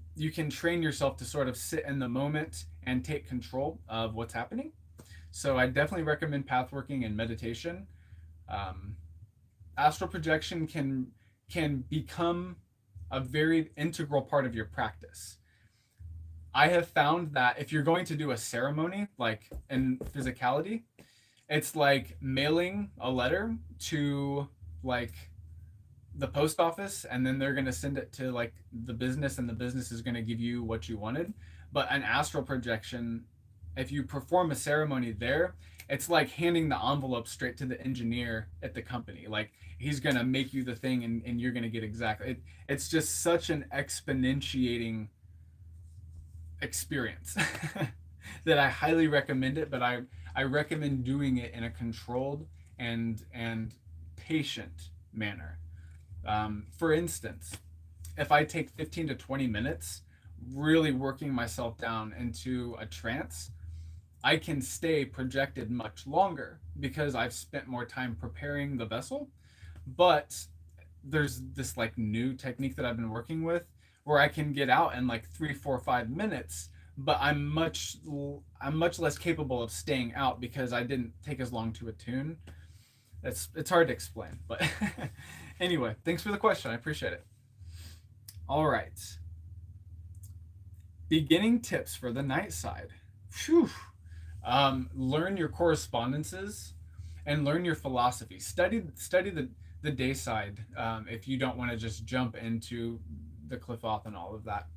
Speaker 1: train yourself to sort of sit in the moment and take control of what's happening. So I definitely recommend path working and meditation. Um, Astral projection can become a very integral part of your practice. I have found that if you're going to do a ceremony, like in physicality, it's like mailing a letter to like the post office, and then they're going to send it to like the business, and the business is going to give you what you wanted. But an astral projection, if you perform a ceremony there, it's like handing the envelope straight to the engineer at the company. Like, he's going to make you the thing, and you're going to get exactly it. It's just such an exponentiating experience that I highly recommend it, but I recommend doing it in a controlled and patient manner. For instance, if I take 15 to 20 minutes really working myself down into a trance, I can stay projected much longer because I've spent more time preparing the vessel. But there's this like new technique that I've been working with where I can get out in like 3, 4, 5 minutes, but I'm much less capable of staying out because I didn't take as long to attune. It's hard to explain, but anyway, thanks for the question. I appreciate it. All right. Beginning tips for the night side. Phew. Learn your correspondences and learn your philosophy. Study the day side if you don't want to just jump into the Cliffoth and all of that.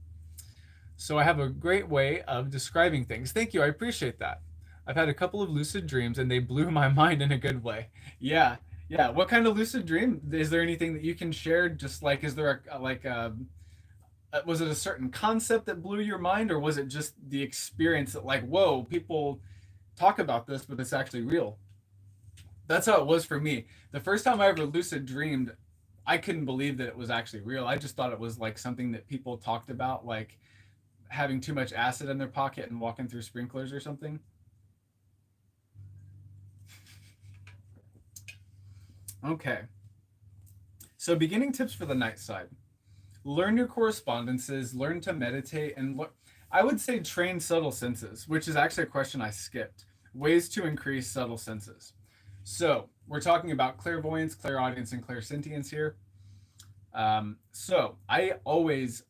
Speaker 1: So I have a great way of describing things. Thank you. I appreciate that. I've had a couple of lucid dreams and they blew my mind in a good way. Yeah. Yeah. What kind of lucid dream? Is there anything that you can share? Just like, is there was it a certain concept that blew your mind, or was it just the experience that, like, whoa, people talk about this, but it's actually real? That's how it was for me. The first time I ever lucid dreamed, I couldn't believe that it was actually real. I just thought it was like something that people talked about, like having too much acid in their pocket and walking through sprinklers or something. Okay. So, beginning tips for the night side: learn your correspondences, learn to meditate, and I would say train subtle senses, which is actually a question I skipped. Ways to increase subtle senses. So, we're talking about clairvoyance, clairaudience, and clairsentience here. So, I always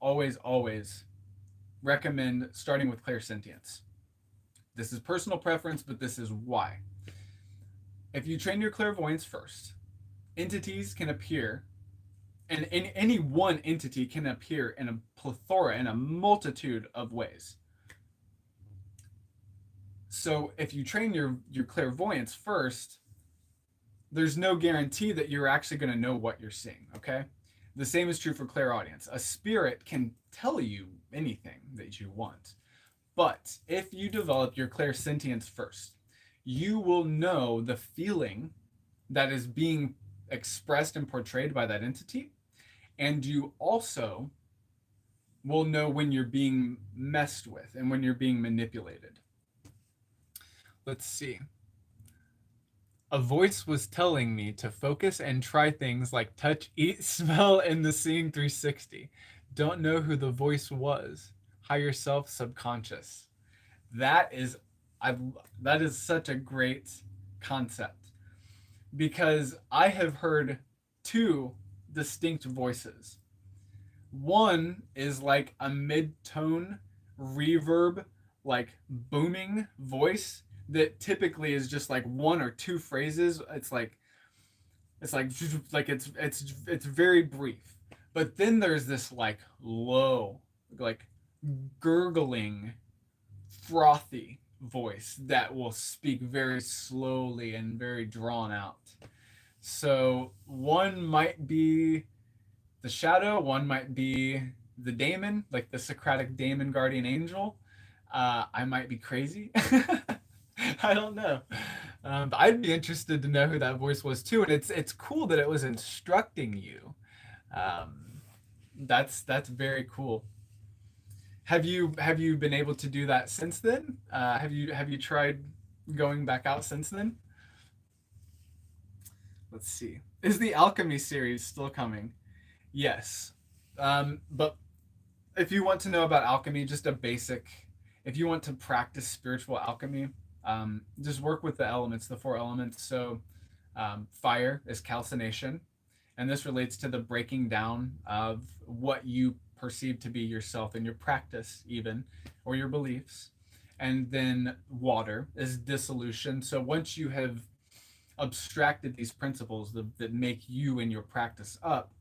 Speaker 1: recommend starting with clairsentience. This is personal preference, but this is why. If you train your clairvoyance first, entities can appear, and any one entity can appear in a plethora, in a multitude of ways. So if you train your clairvoyance first, there's no guarantee that you're actually going to know what you're seeing, okay? The same is true for clairaudience. A spirit can tell you anything that you want. But if you develop your clairsentience first, you will know the feeling that is being expressed and portrayed by that entity. And you also will know when you're being messed with and when you're being manipulated. Let's see. A voice was telling me to focus and try things like touch, eat, smell, and the Seeing 360. Don't know who the voice was. Higher self, subconscious. That is, that is such a great concept, because I have heard two distinct voices. One is like a mid-tone reverb, like booming voice that typically is just like one or two phrases. It's very brief. But then there's this like low, like gurgling, frothy voice that will speak very slowly and very drawn out. So one might be the shadow, one might be the daemon, like the Socratic daemon guardian angel. I might be crazy. I don't know. But I'd be interested to know who that voice was too. And it's cool that it was instructing you. That's very cool. Have you been able to do that since then? Have you tried going back out since then? Let's see. Is the alchemy series still coming? Yes. But if you want to know about alchemy, just a basic, if you want to practice spiritual alchemy, just work with the elements, the four elements. So fire is calcination, and this relates to the breaking down of what you perceive to be yourself in your practice, even, or your beliefs. And then water is dissolution. So once you have abstracted these principles that make you and your practice up,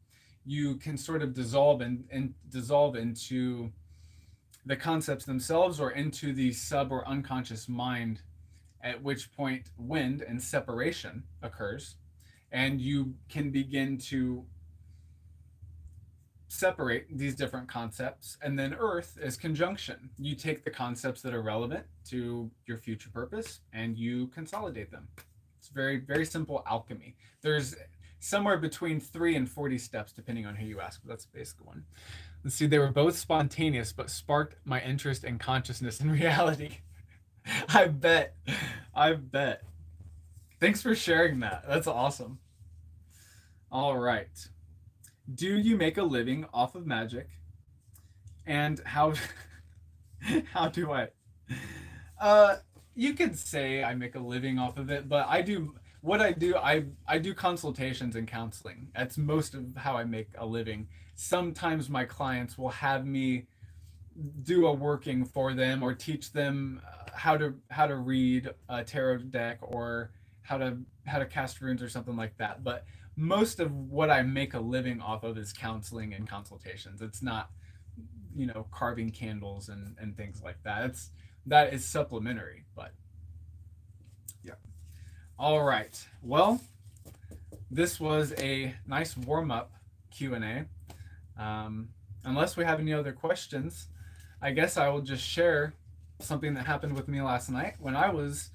Speaker 1: you can sort of and dissolve into the concepts themselves or into the sub or unconscious mind, at which point wind and separation occurs, and you can begin to separate these different concepts. And then earth is conjunction. You take the concepts that are relevant to your future purpose and you consolidate them. It's very, very simple alchemy. There's somewhere between 3 and 40 steps, depending on who you ask. But that's the basic one. Let's see, they were both spontaneous, but sparked my interest in consciousness and reality. I bet. I bet. Thanks for sharing that. That's awesome. All right. Do you make a living off of magic? And how how do I uh you could say I make a living off of it, but I do what I do consultations and counseling. That's most of how I make a living. Sometimes my clients will have me do a working for them or teach them how to read a tarot deck or how to cast runes or something like that. But most of what I make a living off of is counseling and consultations. It's not, carving candles and things like that. That is supplementary, but yeah. All right. Well, this was a nice warm up Q&A. Unless we have any other questions, I guess I will just share something that happened with me last night when I was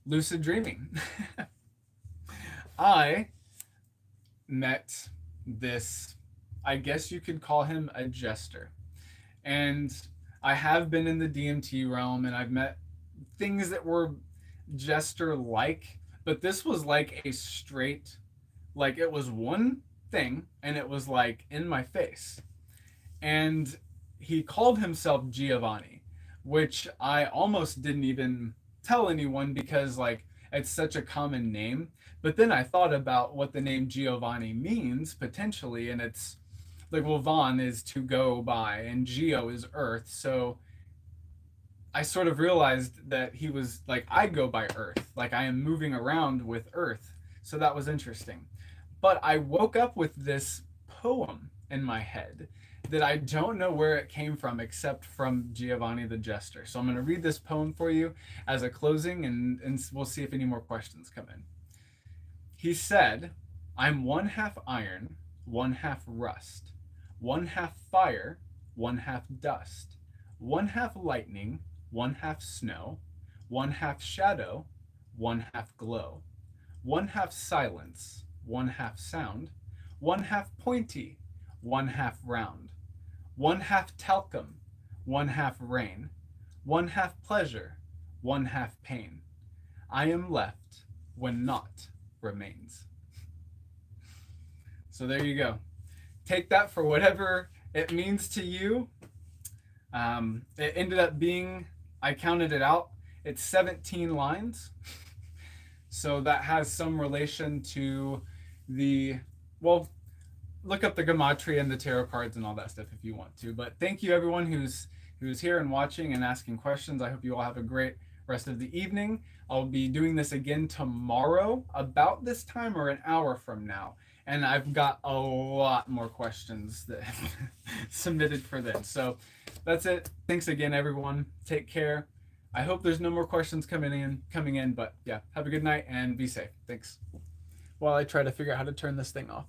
Speaker 1: lucid dreaming. I met this, I guess you could call him a jester. And I have been in the DMT realm and I've met things that were jester like, but this was like a straight, like it was one thing and it was like in my face. And he called himself Giovanni, which I almost didn't even tell anyone because like it's such a common name. But then I thought about what the name Giovanni means potentially, and it's like, well, Von is to go by, and Geo is Earth. So I sort of realized that he was like, I go by Earth, like I am moving around with Earth. So that was interesting. But I woke up with this poem in my head that I don't know where it came from except from Giovanni the Jester. So I'm going to read this poem for you as a closing, and we'll see if any more questions come in. He said, I'm one half iron, one half rust, one half fire, one half dust, one half lightning, one half snow, one half shadow, one half glow, one half silence, one half sound, one half pointy, one half round, one half talcum, one half rain, one half pleasure, one half pain. I am left when naught remains. So there you go. Take that for whatever it means to you. It ended up being, I counted it out, it's 17 lines. So that has some relation to well, look up the gematria and the tarot cards and all that stuff if you want to. But thank you everyone who's here and watching and asking questions. I hope you all have a great rest of the evening. I'll be doing this again tomorrow about this time or an hour from now. And I've got a lot more questions that submitted for this. So that's it. Thanks again, everyone. Take care. I hope there's no more questions coming in, but yeah, have a good night and be safe. Thanks. While I try to figure out how to turn this thing off.